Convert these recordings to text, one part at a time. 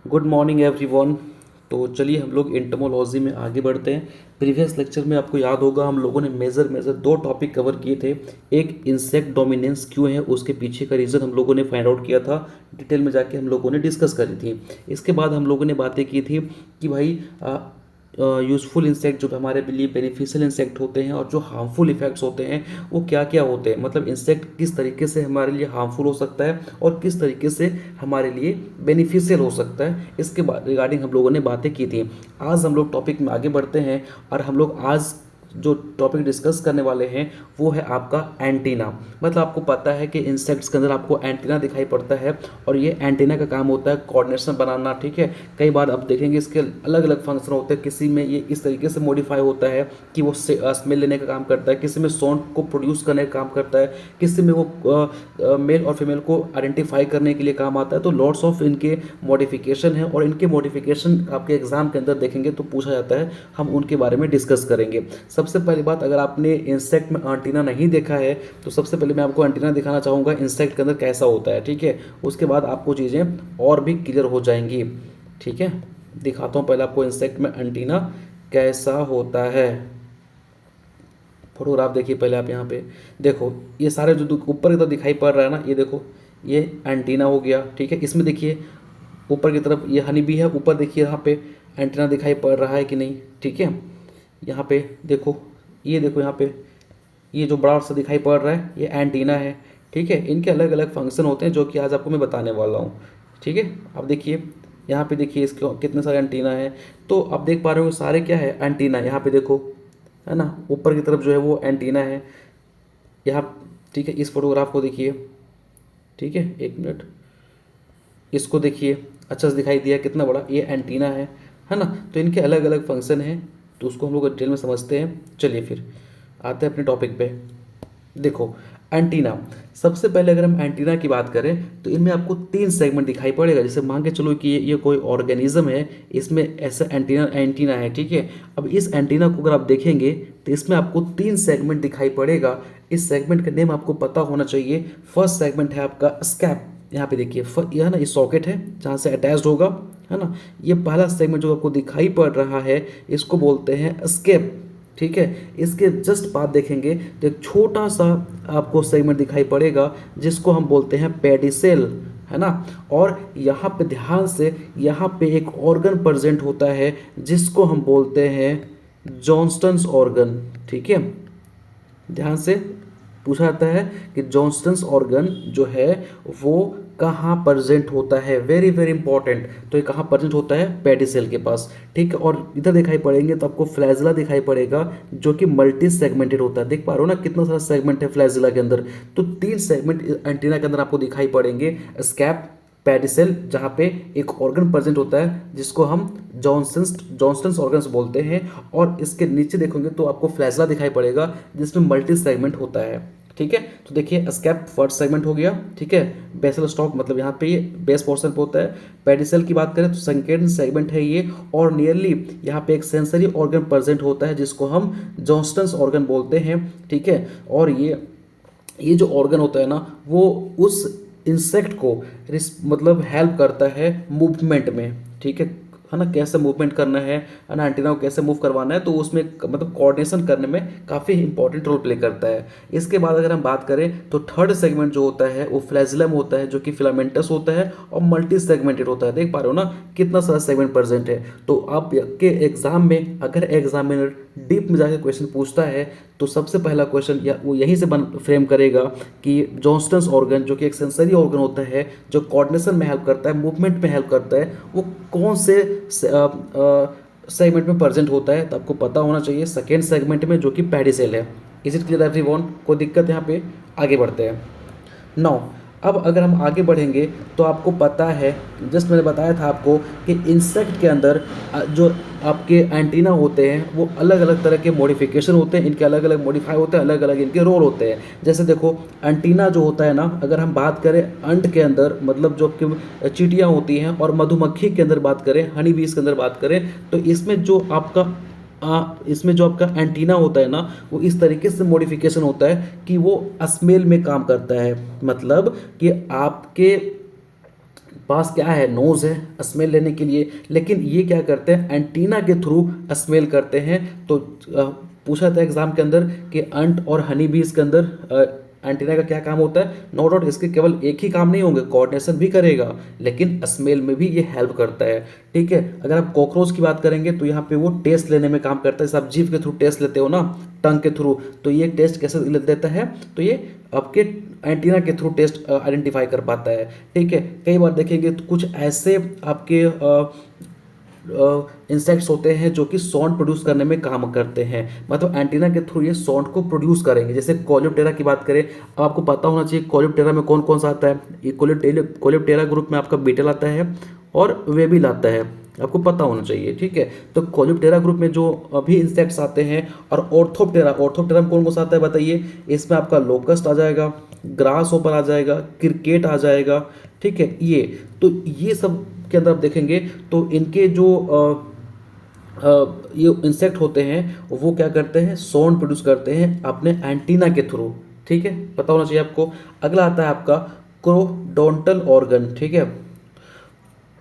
Good morning everyone. तो चलिए हम लोग एंटोमोलॉजी में आगे बढ़ते हैं। प्रीवियस लेक्चर में आपको याद होगा हम लोगों ने मेजर मेजर दो टॉपिक कवर किए थे। एक इंसेक्ट डोमिनेंस क्यों है, उसके पीछे का रीज़न हम लोगों ने फाइंड आउट किया था। डिटेल में जाके हम लोगों ने डिस्कस करी थी। इसके बाद हम लोगों ने बातें की थी कि भाई यूज़फुल इंसेक्ट जो हमारे लिए बेनिफिशियल इंसेक्ट होते हैं और जो हार्मफुल इफेक्ट्स होते हैं वो क्या क्या होते हैं, मतलब इंसेक्ट किस तरीके से हमारे लिए हार्मफुल हो सकता है और किस तरीके से हमारे लिए बेनिफिशियल हो सकता है। इसके बाद रिगार्डिंग हम लोगों ने बातें की थी। आज हम लोग टॉपिक में आगे बढ़ते हैं और हम लोग आज जो टॉपिक डिस्कस करने वाले हैं वो है आपका एंटीना। मतलब आपको पता है कि इंसेक्ट्स के अंदर आपको एंटीना दिखाई पड़ता है और ये एंटीना का काम होता है कोऑर्डिनेशन बनाना। ठीक है, कई बार आप देखेंगे इसके अलग अलग फंक्शन होते हैं। किसी में ये इस तरीके से मॉडिफाई होता है कि वो स्मेल लेने का काम करता है, किसी में साउंड को प्रोड्यूस करने का काम करता है, किसी में वो मेल और फीमेल को आइडेंटिफाई करने के लिए काम आता है। तो लॉट्स ऑफ इनके मॉडिफिकेशन है और इनके मॉडिफिकेशन आपके एग्जाम के अंदर देखेंगे तो पूछा जाता है, हम उनके बारे में डिस्कस करेंगे। सबसे पहली बात, अगर आपने इंसेक्ट में एंटीना नहीं देखा है तो सबसे पहले मैं आपको एंटीना दिखाना चाहूँगा इंसेक्ट के अंदर कैसा होता है। ठीक है, उसके बाद आपको चीज़ें और भी क्लियर हो जाएंगी। ठीक है, दिखाता हूँ पहले आपको इंसेक्ट में एंटीना कैसा होता है। फोटोग्राफ देखिए पहले आप। यहाँ पे देखो, ये सारे जो ऊपर की तरफ दिखाई पड़ रहा है ना, ये देखो ये एंटीना हो गया। ठीक है, इसमें देखिए ऊपर की तरफ ये हनी बी है, ऊपर देखिए यहाँ पे एंटीना दिखाई पड़ रहा है कि नहीं। ठीक है, यहाँ पे देखो, ये देखो यहाँ पे ये जो बड़ा सा दिखाई पड़ रहा है ये एंटीना है। ठीक है, इनके अलग अलग फंक्शन होते हैं जो कि आज आपको मैं बताने वाला हूँ। ठीक है, अब देखिए यहाँ पे देखिए इसके कितने सारे एंटीना है। तो आप देख पा रहे हो सारे क्या है, एंटीना। यहाँ पे देखो है ना, ऊपर की तरफ जो है वो एंटीना है यहाँ। ठीक है, इस फोटोग्राफ को देखिए। ठीक है, एक मिनट, इसको देखिए, अच्छा से दिखाई दिया कितना बड़ा ये एंटीना है ना। तो इनके अलग अलग फंक्शन हैं, तो उसको हम लोग डिटेल में समझते हैं। चलिए फिर आते हैं अपने टॉपिक पे। देखो एंटीना, सबसे पहले अगर हम एंटीना की बात करें तो इनमें आपको तीन सेगमेंट दिखाई पड़ेगा। जैसे मान के चलो कि ये कोई ऑर्गेनिज्म है, इसमें ऐसा एंटीना एंटीना है। ठीक है, अब इस एंटीना को अगर आप देखेंगे तो इसमें आपको तीन सेगमेंट दिखाई पड़ेगा। इस सेगमेंट का नेम आपको पता होना चाहिए। फर्स्ट सेगमेंट है आपका स्कैप। यहाँ पे देखिए ये है ना, ये सॉकेट है जहाँ से अटैच्ड होगा, है ना। ये पहला सेगमेंट जो आपको दिखाई पड़ रहा है इसको बोलते हैं स्केप। ठीक है, इसके जस्ट बाद देखेंगे तो एक छोटा सा आपको सेगमेंट दिखाई पड़ेगा जिसको हम बोलते हैं पेडिसेल, है ना। और यहाँ पे ध्यान से, यहाँ पे एक ऑर्गन प्रेजेंट होता है जिसको हम बोलते हैं जॉन्स्टन्स ऑर्गन। ठीक है, ध्यान से पूछा जाता है कि जॉन्स्टन्स ऑर्गन जो है वो कहाँ प्रेजेंट होता है, वेरी वेरी इंपॉर्टेंट। तो ये कहाँ प्रेजेंट होता है, पेडिसेल के पास। ठीक है, और इधर दिखाई पड़ेंगे तो आपको फ्लैजिला दिखाई पड़ेगा जो कि मल्टी सेगमेंटेड होता है। देख पा रहे हो ना कितना सारा सेगमेंट है फ्लैजिला के अंदर। तो तीन सेगमेंट एंटीना के अंदर आपको दिखाई पड़ेंगे, स्कैप, पेडिसेल, जहाँ पे एक ऑर्गन प्रेजेंट होता है जिसको हम जॉन्स्टन्स ऑर्गन्स बोलते हैं। और इसके नीचे देखोगे तो आपको फ्लैजिला दिखाई पड़ेगा जिसमें मल्टी सेगमेंट होता है। ठीक है, तो देखिए स्कैप फर्स्ट सेगमेंट हो गया। ठीक है, बेसल स्टॉक मतलब यहाँ पे ये बेस पोर्शन पे होता है। पेडिसेल की बात करें तो सेकेंड सेगमेंट है ये, और नियरली यहाँ पे एक सेंसरी ऑर्गन प्रेजेंट होता है जिसको हम जॉन्स्टन्स ऑर्गन बोलते हैं। ठीक है, और ये जो ऑर्गन होता है ना वो उस इंसेक्ट को मतलब हेल्प करता है मूवमेंट में। ठीक है ना, कैसे मूवमेंट करना है ना, एंटीना को कैसे मूव करवाना है, तो उसमें मतलब कोऑर्डिनेशन करने में काफ़ी इंपॉर्टेंट रोल प्ले करता है। इसके बाद अगर हम बात करें तो थर्ड सेगमेंट जो होता है वो फ्लैजिलम होता है जो कि फिलामेंटस होता है और मल्टी सेगमेंटेड होता है। देख पा रहे हो ना कितना सारा सेगमेंट प्रेजेंट है। तो आपके एग्जाम में अगर एग्जामिनर डीप में जाकर क्वेश्चन पूछता है तो सबसे पहला क्वेश्चन या वो यहीं से बन फ्रेम करेगा कि जॉन्स्टन्स ऑर्गन जो कि एक सेंसरी ऑर्गन होता है जो कोऑर्डिनेशन में हेल्प करता है, मूवमेंट में हेल्प करता है, वो कौन से सेगमेंट में प्रेजेंट होता है। तो आपको पता होना चाहिए सेकेंड सेगमेंट में जो कि पेडिसेल है। Is it clear everyone? कोई दिक्कत यहाँ पे? आगे बढ़ते हैं। नाउ अब अगर हम आगे बढ़ेंगे तो आपको पता है, जस्ट मैंने बताया था आपको कि इंसेक्ट के अंदर जो आपके एंटीना होते हैं वो अलग अलग तरह के मॉडिफिकेशन होते हैं, इनके अलग अलग मॉडिफाई होते हैं, अलग अलग इनके रोल होते हैं। जैसे देखो एंटीना जो होता है ना, अगर हम बात करें अंड के अंदर, मतलब जो आपकी चींटियाँ होती हैं, और मधुमक्खी के अंदर बात करें, हनी बीज के अंदर बात करें, तो इसमें जो आपका एंटीना होता है ना वो इस तरीके से मॉडिफिकेशन होता है कि वो स्मेल में काम करता है। मतलब कि आपके पास क्या है, नोज़ है स्मेल लेने के लिए, लेकिन ये क्या करते हैं, एंटीना के थ्रू स्मेल करते हैं। तो पूछा था एग्जाम के अंदर कि अंट और हनी बीज के अंदर एंटीना का क्या काम होता है। नो डाउट इसके केवल एक ही काम नहीं होंगे, कोऑर्डिनेशन भी करेगा, लेकिन स्मेल में भी ये हेल्प करता है। ठीक है, अगर आप कॉकरोच की बात करेंगे तो यहाँ पे वो टेस्ट लेने में काम करता है। जैसे आप जीभ के थ्रू टेस्ट लेते हो ना, टंग के थ्रू, तो ये टेस्ट कैसे देता है, तो ये आपके एंटीना के थ्रू टेस्ट आइडेंटिफाई कर पाता है। ठीक है, कई बार देखेंगे तो कुछ ऐसे आपके इंसेक्ट्स होते हैं जो कि साउंड प्रोड्यूस करने में काम करते हैं, मतलब एंटीना के थ्रू ये साउंड को प्रोड्यूस करेंगे। जैसे कोलियोप्टेरा की बात करें, अब आपको पता होना चाहिए कोलियोप्टेरा में कौन कौन सा आता है। ये कोलियोप्टेरा ग्रुप में आपका बीटल आता है और वेबिल आता है, आपको पता होना चाहिए। ठीक है, तो कोलियोप्टेरा ग्रुप में जो अभी इंसेक्ट्स आते हैं, और ऑर्थोप्टेरा में कौन कौन सा आता है बताइए। इसमें आपका लोकस्ट आ जाएगा, ग्रास होपर आ जाएगा, क्रिकेट आ जाएगा। ठीक है, ये सब के अंदर आप देखेंगे तो इनके जो ये इंसेक्ट होते हैं वो क्या करते हैं, साउंड प्रोड्यूस करते हैं अपने एंटीना के थ्रू। ठीक है, पता होना चाहिए आपको। अगला आता है आपका कोरोडोंटल ऑर्गन। ठीक है,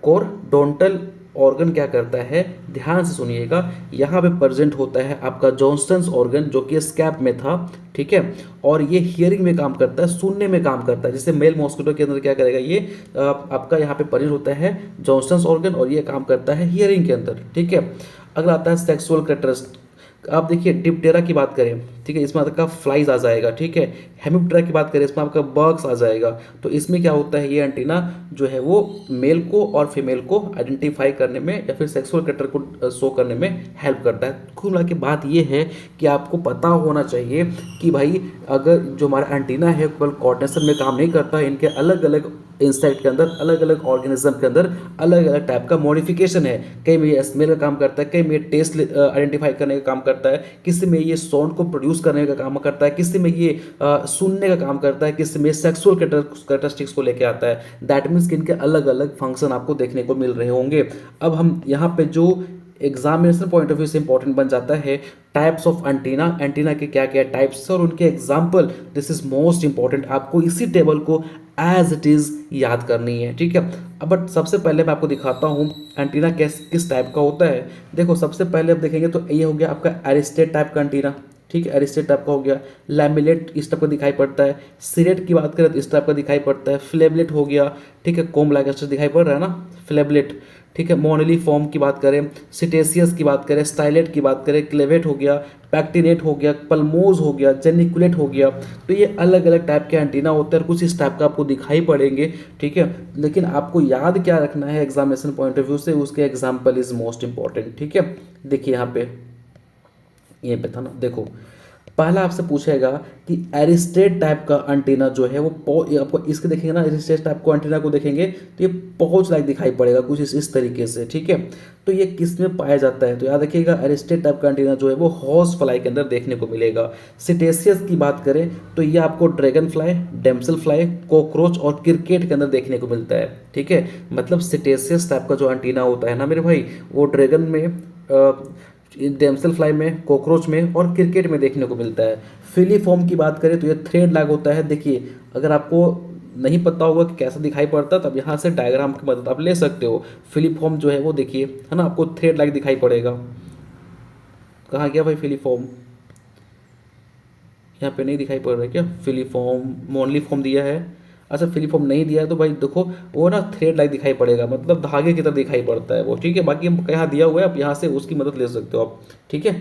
कोरोडोंटल ऑर्गन क्या करता है, ध्यान से सुनिएगा, यहाँ पे प्रेजेंट होता है आपका जॉन्सटन्स ऑर्गन जो कि स्कैप में था। ठीक है, और ये हियरिंग में काम करता है, सुनने में काम करता है। जैसे मेल मॉस्किटो के अंदर क्या करेगा, ये आपका यहाँ पे प्रेजेंट होता है जॉन्सटन्स ऑर्गन, और ये काम करता है हियरिंग के अंदर। ठीक है, अगला आता है सेक्सुअल कैरेक्टरिस्टिक। आप देखिए डिप्टेरा की बात करें, ठीक है, इसमें आपका फ्लाइज आ जाएगा। ठीक है, हेमिप्टेरा की बात करें, इसमें आपका बर्ड्स आ जाएगा। तो इसमें क्या होता है, ये एंटीना जो है वो मेल को और फीमेल को आइडेंटिफाई करने में या फिर सेक्सुअल कैरेक्टर को शो करने में हेल्प करता है। कुल मिला के बात ये है कि आपको पता होना चाहिए कि भाई अगर जो हमारा एंटीना है केवल कोऑर्डिनेशन में काम नहीं करता, इनके अलग अलग इंसेक्ट के अंदर, अलग अलग ऑर्गेनिज्म के अंदर अलग अलग टाइप का मॉडिफिकेशन है। कई में ये स्मेल का काम करता है, कई में ये टेस्ट आइडेंटिफाई करने का काम करता है, किसी में ये साउंड को प्रोड्यूस करने का काम करता है, किसी में ये सुनने का काम करता है, किसी में सेक्सुअल कैरेक्टरिस्टिक्स को लेके आता है। दैट मीन्स कि इनके अलग अलग फंक्शन आपको देखने को मिल रहे होंगे। अब हम यहाँ पे जो एग्जामिनेशन पॉइंट ऑफ व्यू से इंपॉर्टेंट बन जाता है, टाइप्स ऑफ एंटीना, एंटीना के क्या क्या टाइप्स और उनके example, this is most important. आपको इसी टेबल को एज इट इज याद करनी है। ठीक है, अब बट सबसे पहले मैं आपको दिखाता हूँ एंटीना किस टाइप का होता है। देखो सबसे पहले आप देखेंगे तो ये हो गया आपका एरिस्टेट टाइप का एंटीना। ठीक है, एरिस्टेट टाइप का हो गया। लैमिलेट इस टाइप का दिखाई पड़ता है। सिरेट की बात करें तो इस टाइप का दिखाई पड़ता है। फ्लेबलेट हो गया। ठीक है, कोम लाइक दिखाई पड़ रहा है ना, फ्लेबलेट। ठीक है, मोनली फॉर्म की बात करें, सिटेसियस की बात करें, स्टाइलेट की बात करें, क्लेवेट हो गया, पैक्टिनेट हो गया, पल्मोज हो गया, जेनिकुलेट हो गया। तो ये अलग अलग टाइप के एंटीना होते हैं और कुछ इस टाइप का आपको दिखाई पड़ेंगे। ठीक है, लेकिन आपको याद क्या रखना है एग्जामिनेशन पॉइंट ऑफ व्यू से, उसके एग्जाम्पल इज मोस्ट इंपॉर्टेंट। ठीक है, देखिए यहाँ पे ये पे था ना, देखो पहला आपसे पूछेगा कि एरिस्टेट टाइप का एंटीना जो है वो आपको इसके देखेंगे ना, एरिस्टेट टाइप को एंटीना को देखेंगे तो ये पहुंच लाइक दिखाई पड़ेगा कुछ इस तरीके से। ठीक है, तो ये किस में पाया जाता है, तो याद रखिएगा एरिस्टेट टाइप का एंटीना जो है वो हॉर्स फ्लाई के अंदर देखने को मिलेगा। सिटेसियस की बात करें तो ये आपको ड्रैगन फ्लाई, डेम्सल फ्लाई, कॉकरोच और क्रिकेट के अंदर देखने को मिलता है। ठीक है, मतलब सिटेसियस टाइप का जो एंटीना होता है ना मेरे भाई, वो ड्रैगन में, डेम्सल फ्लाई में, कॉकरोच में और क्रिकेट में देखने को मिलता है। फिलीफॉर्म की बात करें तो ये थ्रेड लैग होता है। देखिए अगर आपको नहीं पता होगा कि कैसा दिखाई पड़ता तब यहाँ से डायग्राम की मदद आप ले सकते हो। फिलीफॉर्म जो है वो देखिए है ना, आपको थ्रेड लैग दिखाई पड़ेगा। कहाँ गया भाई फिलीफॉर्म, यहाँ पे नहीं दिखाई पड़ रहा है क्या, फिलीफॉर्म मोनली फॉर्म दिया है। अच्छा फिलीफॉर्म नहीं दिया है तो भाई देखो वो ना थ्रेड लाइक दिखाई पड़ेगा, मतलब धागे की तरह दिखाई पड़ता है वो। ठीक है, बाकी हम यहाँ दिया हुआ है, आप यहाँ से उसकी मदद ले सकते हो आप। ठीक है,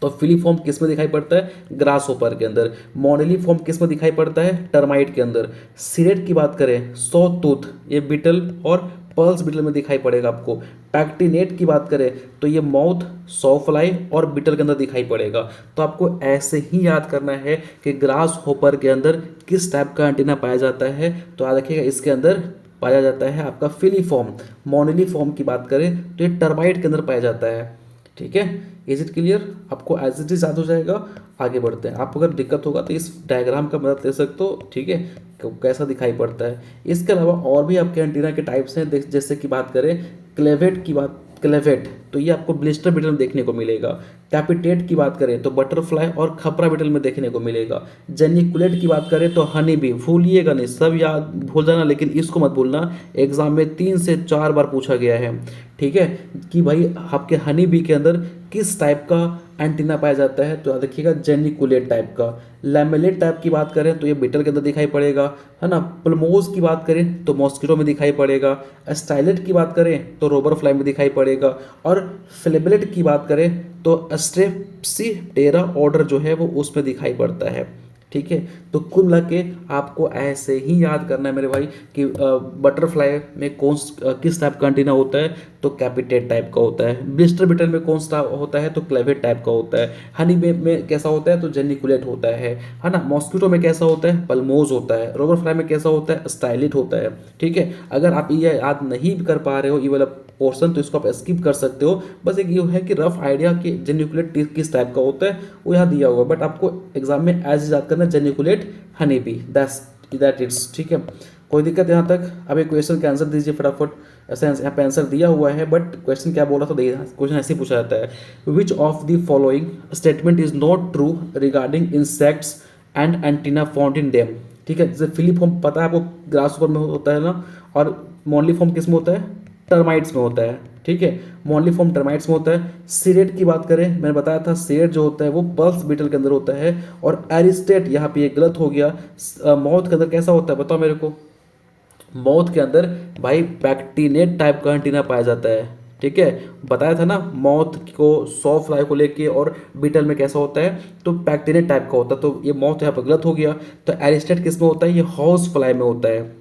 तो फिलीफॉर्म किस में दिखाई पड़ता है, ग्रास होपर के अंदर। मोनेली फॉर्म किस में दिखाई पड़ता है, टर्माइट के अंदर। सिरेट की बात करें, सॉ टूथ, ये बीटल और पर्ल्स बीटल में दिखाई पड़ेगा आपको। पैक्टिनेट की बात करें तो ये माउथ, सॉ फ्लाई और बीटल के अंदर दिखाई पड़ेगा। तो आपको ऐसे ही याद करना है कि ग्रास होपर के अंदर किस टाइप का एंटीना पाया जाता है। तो याद रखिएगा इसके अंदर पाया जाता है आपका फिलीफॉर्म। मोनेली फॉर्म की बात करें तो ये टर्माइट के अंदर पाया जाता है। ठीक है, इज इट क्लियर, आपको एज इट इज याद हो जाएगा। आगे बढ़ते हैं, आप अगर दिक्कत होगा तो इस डायग्राम का मदद ले सकते हो। ठीक है, कैसा दिखाई पड़ता है। इसके अलावा और भी आपके एंटीना के टाइप्स हैं, जैसे कि बात करें क्लेवेट की बात क्लेवेट, तो ये आपको ब्लिस्टर बीटल में देखने को मिलेगा। कैपिटेट की बात करें तो बटरफ्लाई और खपरा बीटल में देखने को मिलेगा। जेनिकुलेट की बात करें तो हनी बी, भूलिएगा नहीं, सब याद भूल जाना, लेकिन इसको मत भूलना, एग्जाम में 3 से 4 बार पूछा गया है, ठीक है, कि भाई आपके हनी बी के अंदर किस टाइप का एंटीना पाया जाता है, तो याद रखिएगा जेनिकुलेट टाइप का। लैमेलेट टाइप की बात करें तो ये बीटल के अंदर दिखाई पड़ेगा, है ना। प्लमोज की बात करें तो मॉस्किटो में दिखाई पड़ेगा। स्टाइलेट की बात करें तो रोबर फ्लाई में दिखाई पड़ेगा। और फ्लेबलेट की बात करें तो स्ट्रेप्सिटेरा ऑर्डर जो है वो उसमें दिखाई पड़ता है, ठीक है। तो कुल मिला के आपको ऐसे ही याद करना है मेरे भाई कि बटरफ्लाई में किस टाइप का एंटीना होता है, तो कैपिटेट टाइप का होता है। ब्लिस्टर बीटल में कौन सा होता है, तो क्लेवेट टाइप का होता है। हनी बी में कैसा होता है, तो जेनिकुलेट होता है ना। मॉस्किटो में कैसा होता है, पल्मोज होता है। रोबर फ्लाई में कैसा होता है, स्टाइलिट होता है, ठीक है। अगर आप ये याद नहीं कर पा रहे हो ये वाला पोर्शन, तो इसको आप स्किप कर सकते हो। बस एक ये है कि रफ आइडिया कि जेनिकुलेट किस टाइप का होता है वो यहाँ दिया हुआ है, बट आपको एग्जाम में एज याद करना है geniculate honey bee, that it's, ठीक है। कोई दिक्कत यहाँ तक? अब एक क्वेश्चन का आंसर दीजिए फटाफट। ऐसा यहाँ पे आंसर दिया हुआ है, बट क्वेश्चन क्या बोला था देखिए, क्वेश्चन ऐसे ही पूछा जाता है, which of the following statement is not true regarding insects and antenna found in them, ठीक है। जैसे फिलिप फॉर्म पता है आपको, ग्रास में होता है ना, और मोनली फॉर्म किस में होता है, टर्माइट्स में होता है, ठीक है। मोनली फॉर्म टर्माइट्स में होता है। सीरेट की बात करें, मैंने बताया था सीरेट जो होता है वो पल्स बीटल के अंदर होता है। और एरिस्टेट, यहाँ पे ये गलत हो गया, मौत के अंदर कैसा होता है बताओ मेरे को। मौत के अंदर भाई पैक्टिनेट टाइप का एंटीना पाया जाता है, ठीक है। बताया था ना मौत को, सॉ फ्लाई को लेके, और बीटल में कैसा होता है, तो पैक्टिनेट टाइप का होता है। तो ये मौत यहाँ पर गलत हो गया। तो एरिस्टेट किस में होता है, ये हॉर्स फ्लाई में होता है,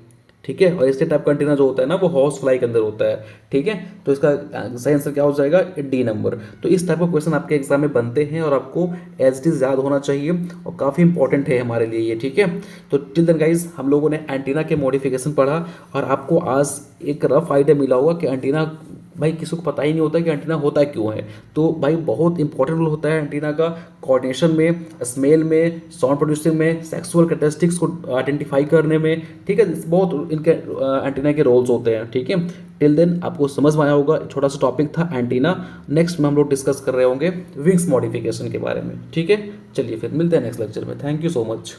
ठीक है। और इसके टाइप का एंटीना जो होता है ना वो हॉर्स फ्लाई के अंदर होता है, ठीक है। तो इसका सही आंसर क्या हो जाएगा, डी नंबर। तो इस टाइप का क्वेश्चन आपके एग्जाम में बनते हैं और आपको एज इट इज याद होना चाहिए, और काफ़ी इंपॉर्टेंट है हमारे लिए ये, ठीक है। तो टिल देन गाइज हम लोगों ने एंटीना के मॉडिफिकेशन पढ़ा, और आपको आज एक रफ आइडिया मिला होगा कि एंटीना, भाई किसी को पता ही नहीं होता कि एंटीना होता क्यों है। तो भाई बहुत इंपॉर्टेंट रोल होता है एंटीना का, कोऑर्डिनेशन में, स्मेल में, साउंड प्रोड्यूसिंग में, सेक्सुअल कैरेक्टरिस्टिक्स को आइडेंटिफाई करने में, ठीक है। बहुत इनके एंटीना के रोल्स होते हैं, ठीक है। टिल देन आपको समझ में आया होगा, छोटा सा टॉपिक था एंटीना। नेक्स्ट में हम लोग डिस्कस कर रहे होंगे विंग्स मॉडिफिकेशन के बारे में, ठीक है। चलिए फिर मिलते हैं नेक्स्ट लेक्चर में। Thank you so much.